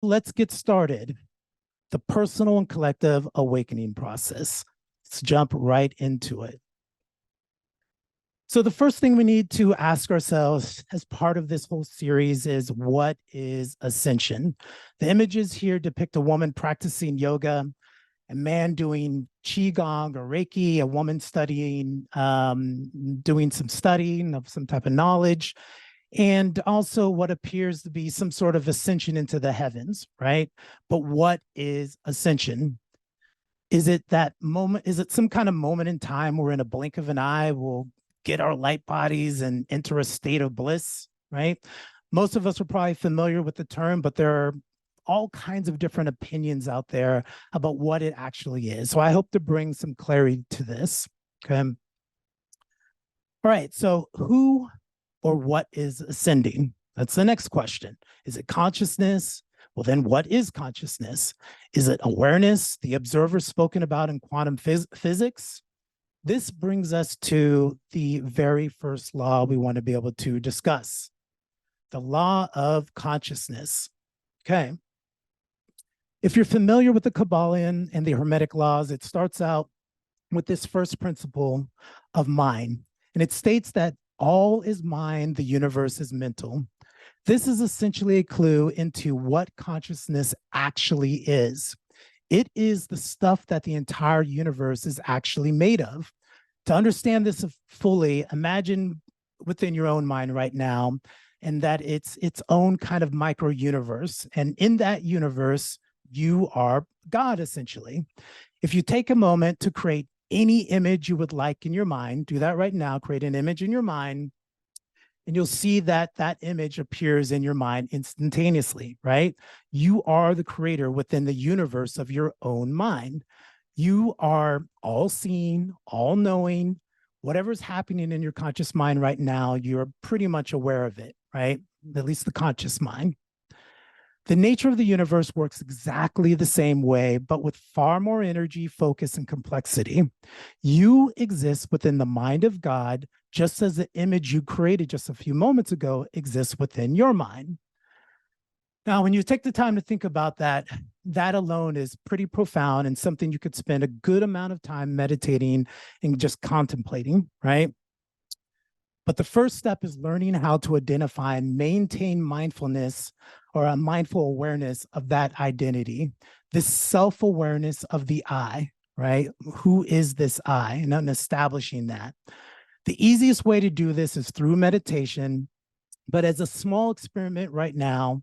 let's get started. The personal and collective awakening process. Let's jump right into it. So the first thing we need to ask ourselves as part of this whole series is, what is ascension? The images here depict a woman practicing yoga, a man doing qigong or reiki, a woman studying, doing some studying of some type of knowledge, and also what appears to be some sort of ascension into the heavens, right? But what is ascension? Is it that moment? Is it some kind of moment in time where in a blink of an eye we'll get our light bodies and enter a state of bliss, right? Most of us are probably familiar with the term, but there are all kinds of different opinions out there about what it actually is. So I hope to bring some clarity to this, okay? All right, so who or what is ascending? That's the next question. Is it consciousness? Well, then what is consciousness? Is it awareness, the observer spoken about in quantum physics? This brings us to the very first law we want to be able to discuss, the law of consciousness. Okay. If you're familiar with the kybalion and the hermetic laws, it starts out with this first principle of mind. And it states that all is mind, the universe is mental. This is essentially a clue into what consciousness actually is. It is the stuff that the entire universe is actually made of. To understand this fully, imagine within your own mind right now, and that it's its own kind of micro universe. And in that universe, you are God, essentially. If you take a moment to create any image you would like in your mind, do that right now, create an image in your mind, and you'll see that that image appears in your mind instantaneously, right? You are the creator within the universe of your own mind. You are all seeing, all knowing. Whatever's happening in your conscious mind right now, you're pretty much aware of it, right? At least the conscious mind. The nature of the universe works exactly the same way, but with far more energy, focus, and complexity. You exist within the mind of God, just as the image you created just a few moments ago exists within your mind. Now, when you take the time to think about that, that alone is pretty profound and something you could spend a good amount of time meditating and just contemplating, right? But the first step is learning how to identify and maintain mindfulness or a mindful awareness of that identity, this self-awareness of the I, right? Who is this I? And establishing that. The easiest way to do this is through meditation, but as a small experiment right now,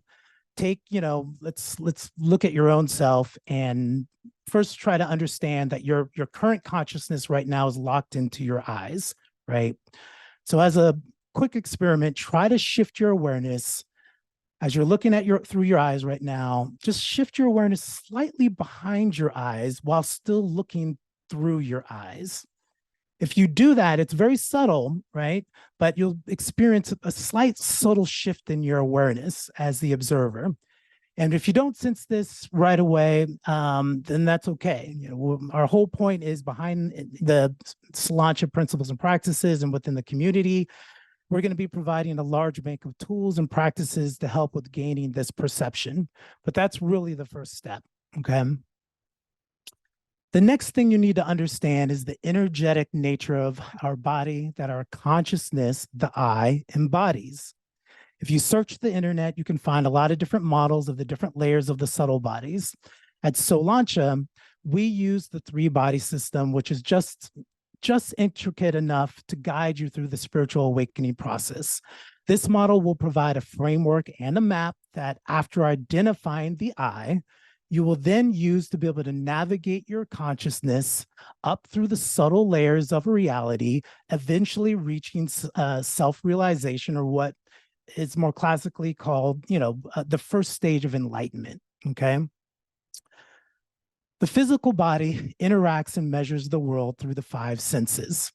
take, let's look at your own self and first try to understand that your current consciousness right now is locked into your eyes, right? So as a quick experiment, try to shift your awareness as you're looking at through your eyes right now. Just shift your awareness slightly behind your eyes while still looking through your eyes. If you do that, it's very subtle, right? But you'll experience a slight subtle shift in your awareness as the observer. And if you don't sense this right away, then that's okay. Our whole point is behind the SOLANCHA principles and practices and within the community, we're going to be providing a large bank of tools and practices to help with gaining this perception. But that's really the first step, okay? The next thing you need to understand is the energetic nature of our body that our consciousness, the I, embodies. If you search the internet, you can find a lot of different models of the different layers of the subtle bodies. At SOLANCHA, we use the 3-body system, which is just intricate enough to guide you through the spiritual awakening process. This model will provide a framework and a map that, after identifying the I, you will then use to be able to navigate your consciousness up through the subtle layers of reality, eventually reaching self-realization, or what is more classically called, the first stage of enlightenment, okay? The physical body interacts and measures the world through the 5 senses.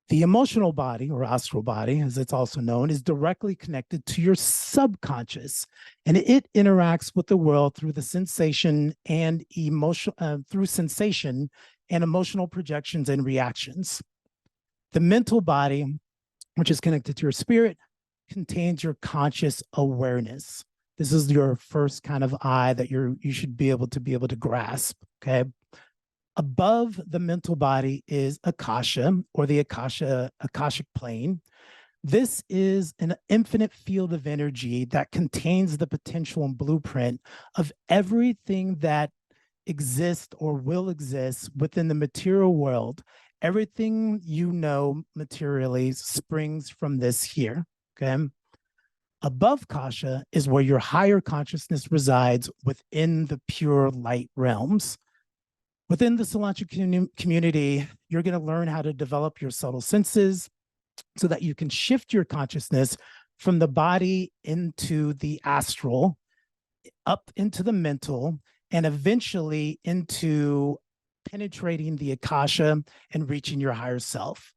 The emotional body, or astral body, as it's also known, is directly connected to your subconscious, and it interacts with the world through the sensation and through sensation and emotional projections and reactions. The mental body, which is connected to your spirit, contains your conscious awareness. This is your first kind of eye that you should be able to grasp, okay? Above the mental body is Akasha, or the Akashic plane. This is an infinite field of energy that contains the potential and blueprint of everything that exists or will exist within the material world. Everything you know materially springs from this here, okay? Above Kasha is where your higher consciousness resides within the pure light realms. Within the SOLANCHA community, you're going to learn how to develop your subtle senses so that you can shift your consciousness from the body into the astral, up into the mental, and eventually into penetrating the Akasha and reaching your higher self.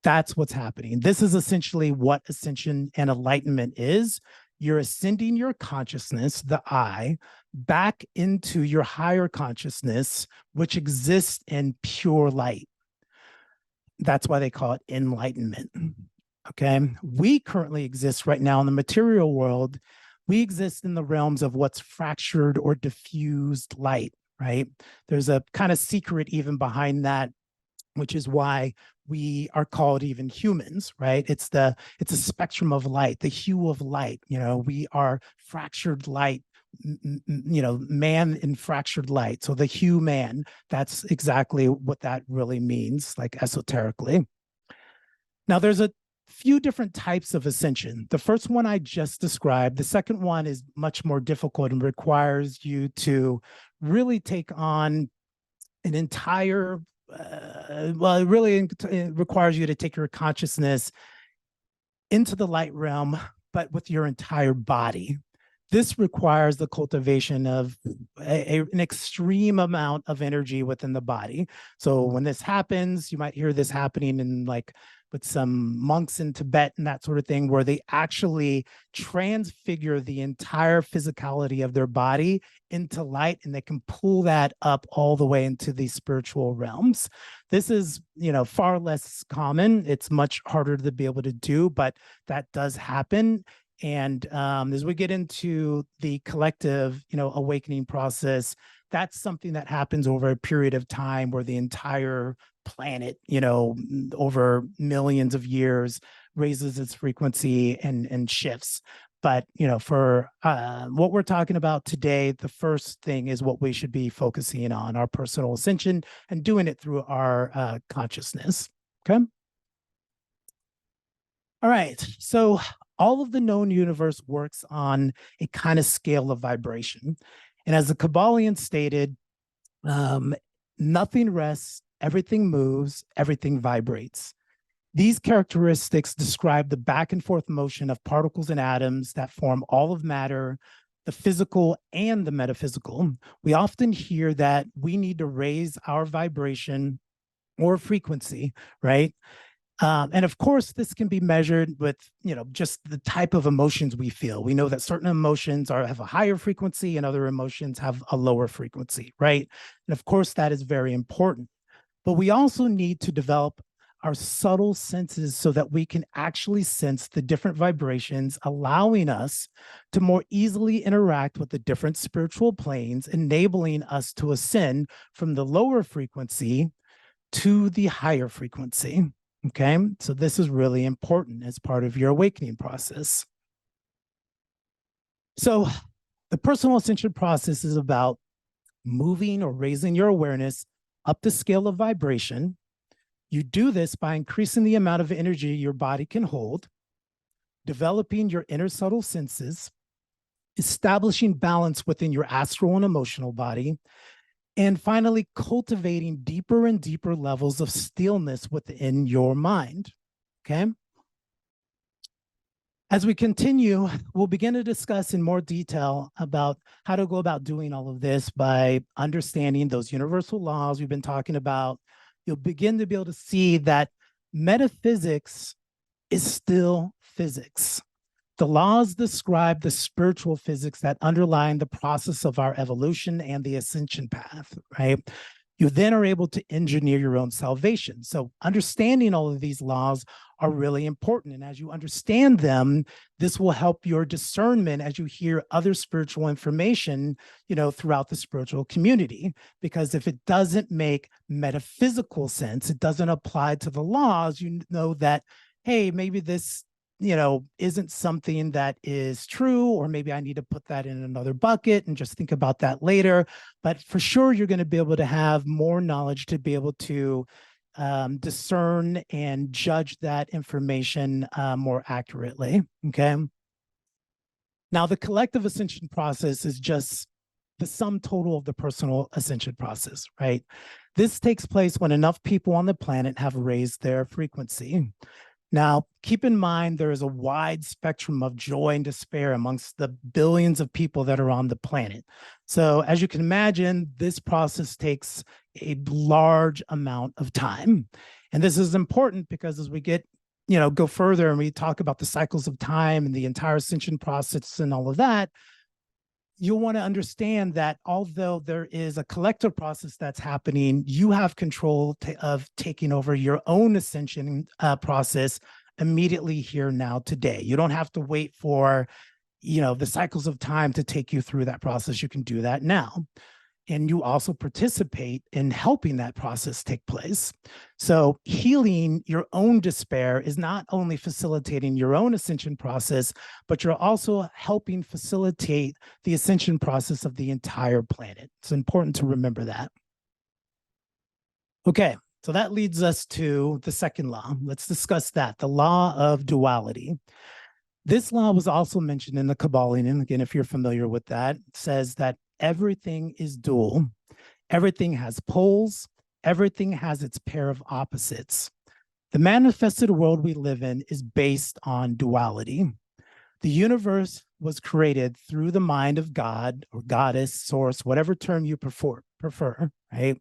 That's what's happening. This is essentially what ascension and enlightenment is. You're ascending your consciousness, the I, back into your higher consciousness, which exists in pure light. That's why they call it enlightenment. Okay. We currently exist right now in the material world. We exist in the realms of what's fractured or diffused light, right? There's a kind of secret even behind that, which is why we are called even humans, right? It's a spectrum of light, the hue of light. You know, we are fractured light, you know, man in fractured light. So the hue man, that's exactly what that really means, like esoterically. Now, there's a few different types of ascension. The first one I just described. The second one is much more difficult and requires you to really take on an entire well, it really requires you to take your consciousness into the light realm, but with your entire body. This requires the cultivation of an extreme amount of energy within the body. So when this happens, you might hear this happening in like with some monks in Tibet and that sort of thing, where they actually transfigure the entire physicality of their body into light, and they can pull that up all the way into the spiritual realms. This is, you know, far less common. It's much harder to be able to do, but that does happen. And as we get into the collective, you know, awakening process, that's something that happens over a period of time where the entire planet, you know, over millions of years raises its frequency and shifts. But, you know, for what we're talking about today, the first thing is what we should be focusing on, our personal ascension, and doing it through our consciousness. Okay. All right. So all of the known universe works on a kind of scale of vibration. And as the Kybalion stated, nothing rests, everything moves, everything vibrates. These characteristics describe the back and forth motion of particles and atoms that form all of matter, the physical and the metaphysical. We often hear that we need to raise our vibration or frequency, right? And of course, this can be measured with, you know, just the type of emotions we feel. We know that certain emotions have a higher frequency and other emotions have a lower frequency, right? And of course, that is very important. But we also need to develop our subtle senses so that we can actually sense the different vibrations, allowing us to more easily interact with the different spiritual planes, enabling us to ascend from the lower frequency to the higher frequency. Okay, so this is really important as part of your awakening process. So the personal ascension process is about moving or raising your awareness up the scale of vibration. You do this by increasing the amount of energy your body can hold, developing your inner subtle senses, establishing balance within your astral and emotional body, and finally cultivating deeper and deeper levels of stillness within your mind. Okay. As we continue, we'll begin to discuss in more detail about how to go about doing all of this by understanding those universal laws we've been talking about. You'll begin to be able to see that metaphysics is still physics. The laws describe the spiritual physics that underlie the process of our evolution and the ascension path, right? You then are able to engineer your own salvation. So understanding all of these laws are really important. And as you understand them, this will help your discernment as you hear other spiritual information, throughout the spiritual community. Because if it doesn't make metaphysical sense, it doesn't apply to the laws, you know that, hey, maybe this isn't something that is true, or maybe I need to put that in another bucket and just think about that later. But for sure, you're going to be able to have more knowledge to be able to discern and judge that information more accurately. Okay. Now, the collective ascension process is just the sum total of the personal ascension process, right? This takes place when enough people on the planet have raised their frequency. Now, keep in mind, there is a wide spectrum of joy and despair amongst the billions of people that are on the planet. So as you can imagine, this process takes a large amount of time. And this is important because as we go further and we talk about the cycles of time and the entire ascension process and all of that, you'll want to understand that although there is a collective process that's happening, you have control of taking over your own ascension process immediately here now today. You don't have to wait for, the cycles of time to take you through that process. You can do that now. And you also participate in helping that process take place. So healing your own despair is not only facilitating your own ascension process, but you're also helping facilitate the ascension process of the entire planet. It's important to remember that. Okay, so that leads us to the second law. Let's discuss that, the law of duality. This law was also mentioned in the Kybalion, and again, if you're familiar with that, it says that everything is dual. Everything has poles. Everything has its pair of opposites. The manifested world we live in is based on duality. The universe was created through the mind of God or goddess, source, whatever term you prefer, right?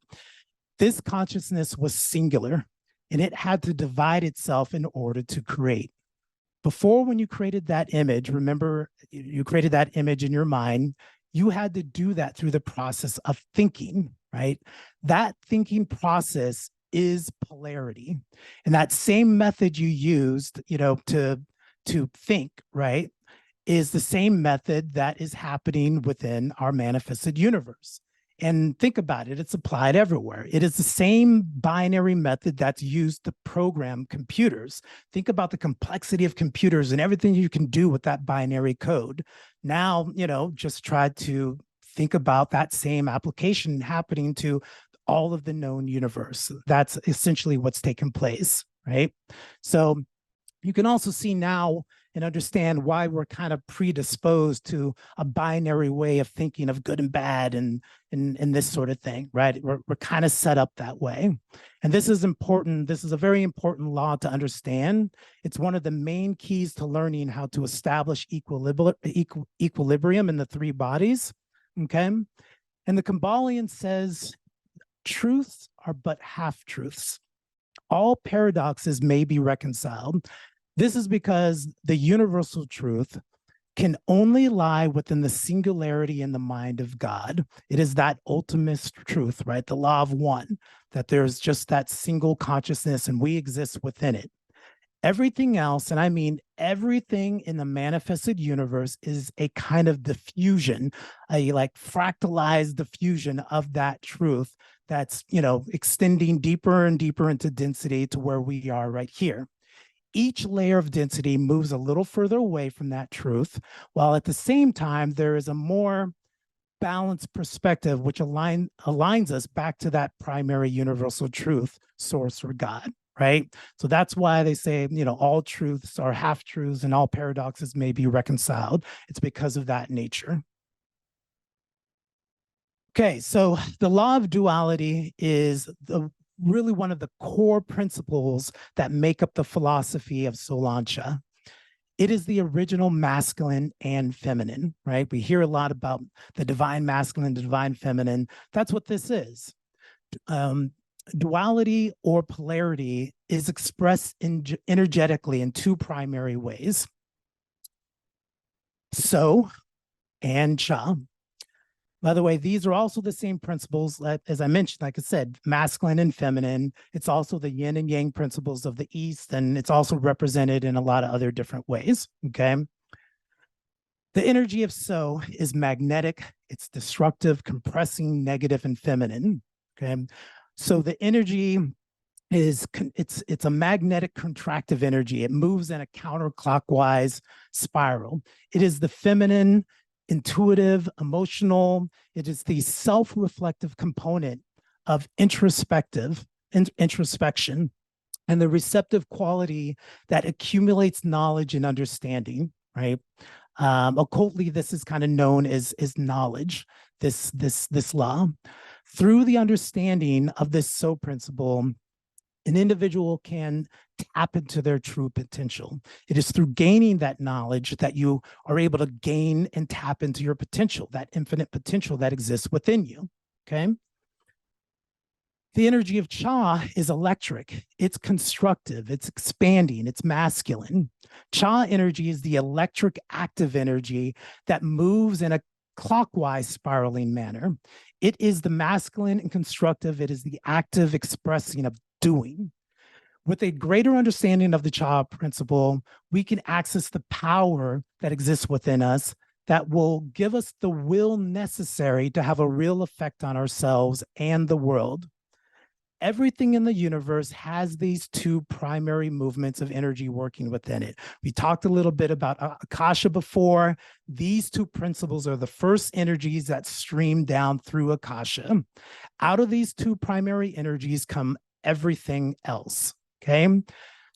This consciousness was singular, and it had to divide itself in order to create. Before, when you created that image, remember, you created that image in your mind, you had to do that through the process of thinking, right? That thinking process is polarity. And that same method you used, to think, right, is the same method that is happening within our manifested universe. And think about it, it's applied everywhere. It is the same binary method that's used to program computers. Think about the complexity of computers and everything you can do with that binary code. Now, just try to think about that same application happening to all of the known universe. That's essentially what's taken place, right? So you can also see now and understand why we're kind of predisposed to a binary way of thinking of good and bad and this sort of thing, right? We're kind of set up that way. And this is important. This is a very important law to understand. It's one of the main keys to learning how to establish equilibrium in the three bodies, okay? And the Kybalion says, truths are but half-truths. All paradoxes may be reconciled. This is because the universal truth can only lie within the singularity in the mind of God. It is that ultimate truth, right? The law of one, that there's just that single consciousness and we exist within it. Everything else, and I mean everything in the manifested universe, is a kind of diffusion, a like fractalized diffusion of that truth that's, extending deeper and deeper into density to where we are right here. Each layer of density moves a little further away from that truth, while at the same time, there is a more balanced perspective, which aligns us back to that primary universal truth, source, or God, right? So that's why they say, all truths are half-truths and all paradoxes may be reconciled. It's because of that nature. Okay, so the law of duality is really one of the core principles that make up the philosophy of SOLANCHA. It is the original masculine and feminine, right? We hear a lot about the divine masculine, the divine feminine. That's what this is. Duality or polarity is expressed energetically in two primary ways. So and cha. By the way, these are also the same principles, as I mentioned, like I said, masculine and feminine. It's also the yin and yang principles of the East, and it's also represented in a lot of other different ways, okay? The energy of So is magnetic, it's destructive, compressing, negative, and feminine, okay? So the energy is, it's a magnetic contractive energy. It moves in a counterclockwise spiral. It is the feminine, intuitive, emotional. It is the self-reflective component of introspection and the receptive quality that accumulates knowledge and understanding, right? Occultly, this is kind of known as knowledge, this law. Through the understanding of this So principle, an individual can tap into their true potential. It is through gaining that knowledge that you are able to gain and tap into your potential, that infinite potential that exists within you, okay? The energy of Cha is electric. It's constructive, it's expanding, it's masculine. Cha energy is the electric active energy that moves in a clockwise spiraling manner. It is the masculine and constructive. It is the active expressing of doing. With a greater understanding of the Cha principle, we can access the power that exists within us that will give us the will necessary to have a real effect on ourselves and the world. Everything in the universe has these two primary movements of energy working within it. We talked a little bit about Akasha before. These two principles are the first energies that stream down through Akasha. Out of these two primary energies come everything else, okay? You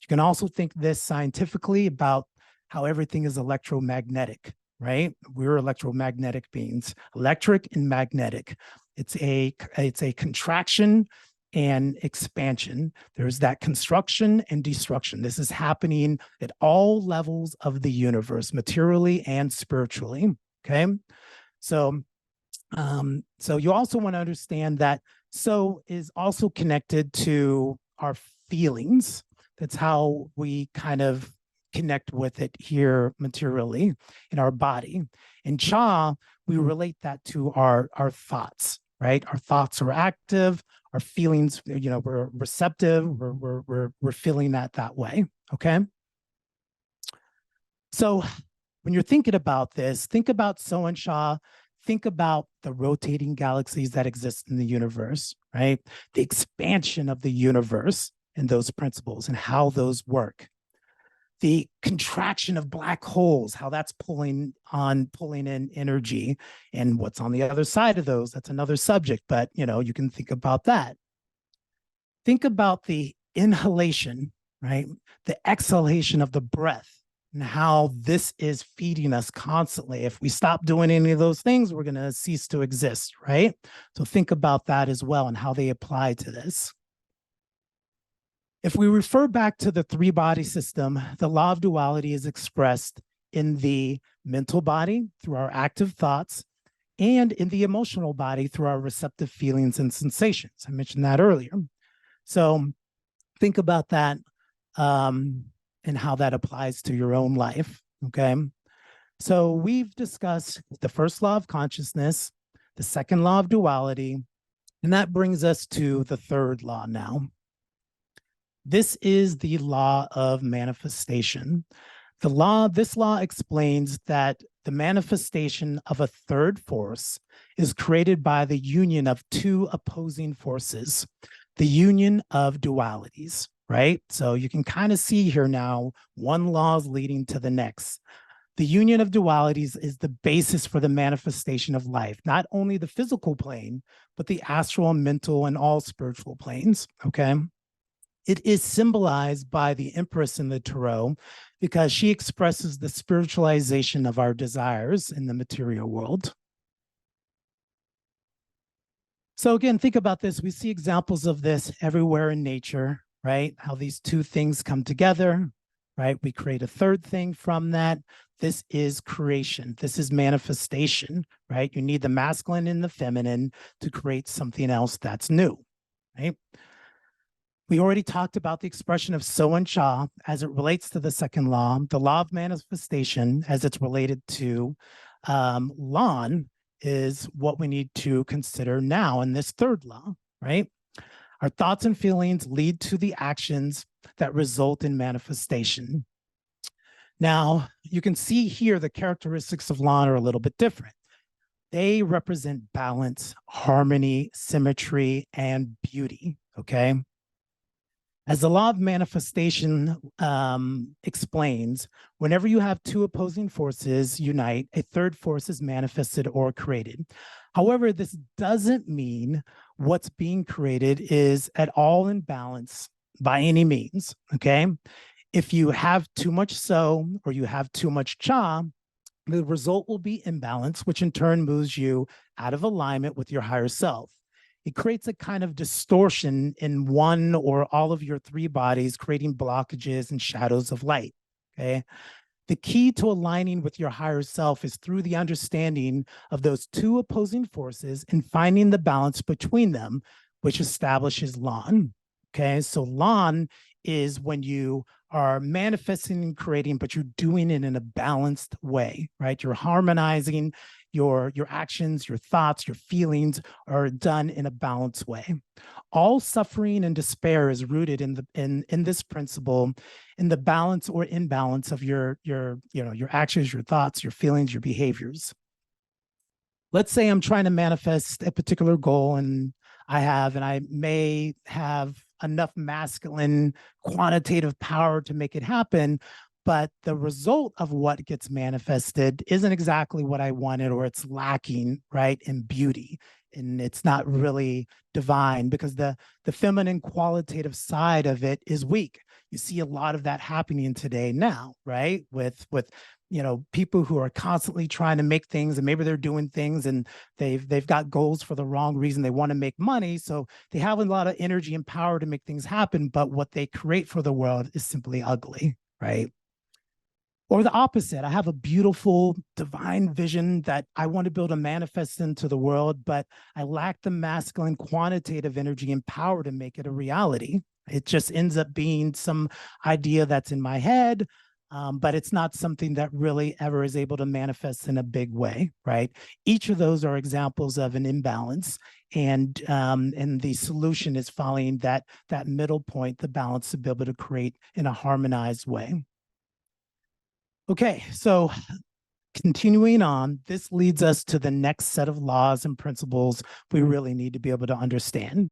can also think this scientifically about how everything is electromagnetic, right? We're electromagnetic beings, electric and magnetic. It's a contraction and expansion. There's that construction and destruction. This is happening at all levels of the universe, materially and spiritually, okay? So you also want to understand that So is also connected to our feelings. That's how we kind of connect with it here materially in our body. In Cha, we relate that to our thoughts, right? Our thoughts are active, our feelings, you know, we're receptive, we're feeling that way, okay? So when you're thinking about this, think about So and Cha, think about the rotating galaxies that exist in the universe, right? The expansion of the universe and those principles and how those work. The contraction of black holes, how that's pulling in energy, and what's on the other side of those, that's another subject, but you know, you can think about that. Think about the inhalation, right? The exhalation of the breath and how this is feeding us constantly. If we stop doing any of those things, we're going to cease to exist, right? So think about that as well and how they apply to this. If we refer back to the three-body system, the law of duality is expressed in the mental body through our active thoughts and in the emotional body through our receptive feelings and sensations. I mentioned that earlier. So think about that and how that applies to your own life, okay? So we've discussed the first law of consciousness, the second law of duality, and that brings us to the third law now. This is the law of manifestation. This law explains that the manifestation of a third force is created by the union of two opposing forces, the union of dualities, right? So you can kind of see here now, one law is leading to the next. The union of dualities is the basis for the manifestation of life, not only the physical plane, but the astral, mental, and all spiritual planes, okay? It is symbolized by the Empress in the Tarot because she expresses the spiritualization of our desires in the material world. So again, think about this. We see examples of this everywhere in nature, right? How these two things come together, right? We create a third thing from that. This is creation. This is manifestation, right? You need the masculine and the feminine to create something else that's new, right? We already talked about the expression of So and Cha as it relates to the second law. The law of manifestation, as it's related to Lan, is what we need to consider now in this third law, right? Our thoughts and feelings lead to the actions that result in manifestation. Now, you can see here the characteristics of law are a little bit different. They represent balance, harmony, symmetry, and beauty, okay? As the law of manifestation explains, whenever you have two opposing forces unite, a third force is manifested or created. However, this doesn't mean what's being created is at all in balance by any means, okay? If you have too much so, or you have too much cha, the result will be imbalance, which in turn moves you out of alignment with your higher self. It creates a kind of distortion in one or all of your three bodies, creating blockages and shadows of light, okay? The key to aligning with your higher self is through the understanding of those two opposing forces and finding the balance between them, which establishes Lan, okay? So Lan is when you are manifesting and creating, but you're doing it in a balanced way, right? You're harmonizing your actions, your thoughts, your feelings are done in a balanced way. All suffering and despair is rooted in this principle, in the balance or imbalance of your actions, your thoughts, your feelings, your behaviors. Let's say I'm trying to manifest a particular goal, and I may have enough masculine quantitative power to make it happen, but the result of what gets manifested isn't exactly what I wanted, or it's lacking, right, in beauty. And it's not really divine, because the feminine qualitative side of it is weak. You see a lot of that happening today now, right? With people who are constantly trying to make things, and maybe they're doing things and they've got goals for the wrong reason. They want to make money, so they have a lot of energy and power to make things happen, but what they create for the world is simply ugly, right? Or the opposite. I have a beautiful divine vision that I want to build a manifest into the world, but I lack the masculine quantitative energy and power to make it a reality. It just ends up being some idea that's in my head, but it's not something that really ever is able to manifest in a big way, right? Each of those are examples of an imbalance, and the solution is following that middle point, the balance, to be able to create in a harmonized way. Okay, so continuing on, this leads us to the next set of laws and principles we really need to be able to understand.